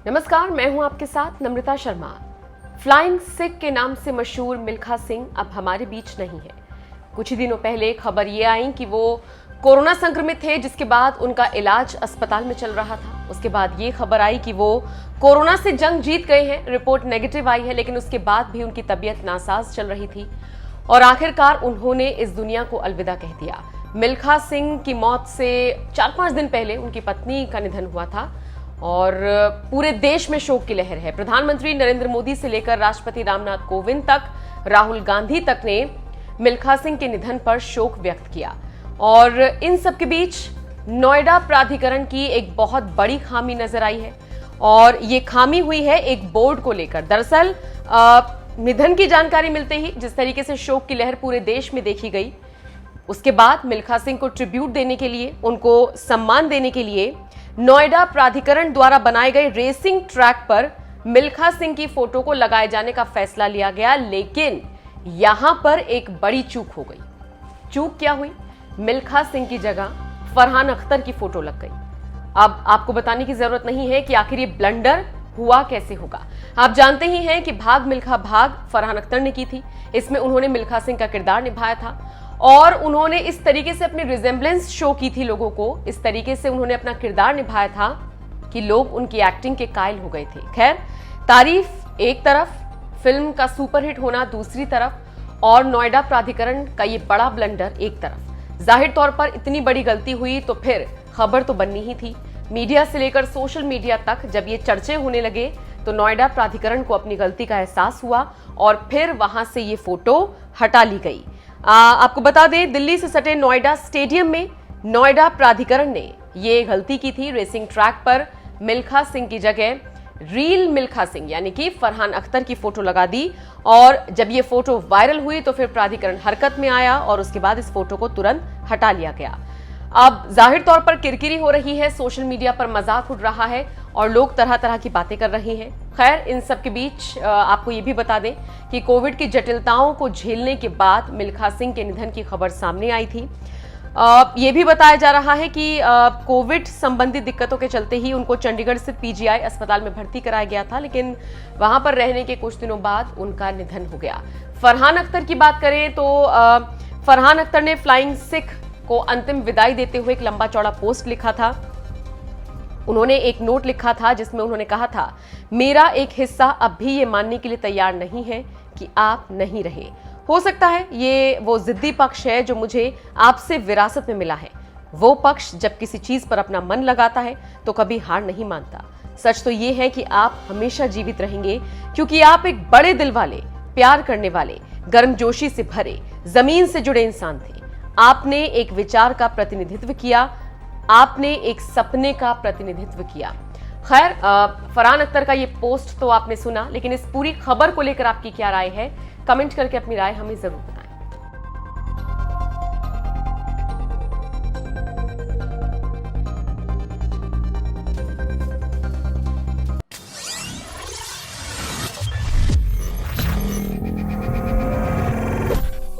नमस्कार, मैं हूं आपके साथ नम्रता शर्मा। फ्लाइंग सिख के नाम से मशहूर मिल्खा सिंह अब हमारे बीच नहीं है। कुछ ही दिनों पहले खबर ये आई कि वो कोरोना संक्रमित थे, जिसके बाद उनका इलाज अस्पताल में चल रहा था। उसके बाद ये खबर आई कि वो कोरोना से जंग जीत गए हैं। रिपोर्ट नेगेटिव आई है, लेकिन उसके बाद भी उनकी तबीयत नासाज चल रही थी और आखिरकार उन्होंने इस दुनिया को अलविदा कह दिया। मिल्खा सिंह की मौत से 4-5 दिन पहले उनकी पत्नी का निधन हुआ था और पूरे देश में शोक की लहर है। प्रधानमंत्री नरेंद्र मोदी से लेकर राष्ट्रपति रामनाथ कोविंद तक, राहुल गांधी तक ने मिल्खा सिंह के निधन पर शोक व्यक्त किया। और इन सब के बीच नोएडा प्राधिकरण की एक बहुत बड़ी खामी नजर आई है और ये खामी हुई है एक बोर्ड को लेकर। दरअसल निधन की जानकारी मिलते ही जिस तरीके से शोक की लहर पूरे देश में देखी गई, उसके बाद मिल्खा सिंह को ट्रिब्यूट देने के लिए, उनको सम्मान देने के लिए नोएडा प्राधिकरण द्वारा बनाए गए रेसिंग ट्रैक पर मिल्खा सिंह की फोटो को लगाए जाने का फैसला लिया गया। लेकिन यहां पर एक बड़ी चूक हो गई। चूक क्या हुई? मिल्खा सिंह की जगह फरहान अख्तर की फोटो लग गई। अब आपको बताने की जरूरत नहीं है कि आखिर ये ब्लंडर हुआ कैसे होगा। आप जानते ही हैं कि भाग मिल्खा भाग फरहान अख्तर ने की थी। इसमें उन्होंने मिल्खा सिंह का किरदार निभाया था और उन्होंने इस तरीके से अपनी रिजेम्बलेंस शो की थी लोगों को, इस तरीके से उन्होंने अपना किरदार निभाया था कि लोग उनकी एक्टिंग के कायल हो गए थे। खैर, तारीफ एक तरफ, फिल्म का सुपरहिट होना दूसरी तरफ और नोएडा प्राधिकरण का ये बड़ा ब्लंडर एक तरफ। जाहिर तौर पर इतनी बड़ी गलती हुई तो फिर खबर तो बननी ही थी। मीडिया से लेकर सोशल मीडिया तक जब ये चर्चे होने लगे तो नोएडा प्राधिकरण को अपनी गलती का एहसास हुआ और फिर वहां से ये फोटो हटा ली गई। आपको बता दें, दिल्ली से सटे नोएडा स्टेडियम में नोएडा प्राधिकरण ने ये गलती की थी। रेसिंग ट्रैक पर मिल्खा सिंह की जगह रील मिल्खा सिंह यानी कि फरहान अख्तर की फोटो लगा दी और जब ये फोटो वायरल हुई तो फिर प्राधिकरण हरकत में आया और उसके बाद इस फोटो को तुरंत हटा लिया गया। अब जाहिर तौर पर किरकिरी हो रही है, सोशल मीडिया पर मजाक उड़ रहा है और लोग तरह तरह की बातें कर रहे हैं। खैर, इन सब के बीच आपको ये भी बता दें कि कोविड की जटिलताओं को झेलने के बाद मिल्खा सिंह के निधन की खबर सामने आई थी। ये भी बताया जा रहा है कि कोविड संबंधी दिक्कतों के चलते ही उनको चंडीगढ़ स्थित पीजीआई अस्पताल में भर्ती कराया गया था, लेकिन वहां पर रहने के कुछ दिनों बाद उनका निधन हो गया। फरहान अख्तर की बात करें तो फरहान अख्तर ने फ्लाइंग सिख को अंतिम विदाई देते हुए एक लंबा चौड़ा पोस्ट लिखा था। उन्होंने एक नोट लिखा था जिसमें उन्होंने कहा था, मेरा एक हिस्सा अब भी ये मानने के लिए तैयार नहीं है कि आप नहीं रहे। हो सकता है ये वो जिद्दी पक्ष है जो मुझे आपसे विरासत में मिला है। वो पक्ष जब किसी चीज पर अपना मन लगाता है तो कभी हार नहीं मानता। सच तो ये है कि आप हमेशा जीवित रहेंगे क्योंकि आप एक बड़े दिल वाले, प्यार करने वाले, गर्मजोशी से भरे, जमीन से जुड़े इंसान थे। आपने एक विचार का प्रतिनिधित्व किया, आपने एक सपने का प्रतिनिधित्व किया। खैर, फरहान अख्तर का ये पोस्ट तो आपने सुना, लेकिन इस पूरी खबर को लेकर आपकी क्या राय है? कमेंट करके अपनी राय हमें जरूर बताएं।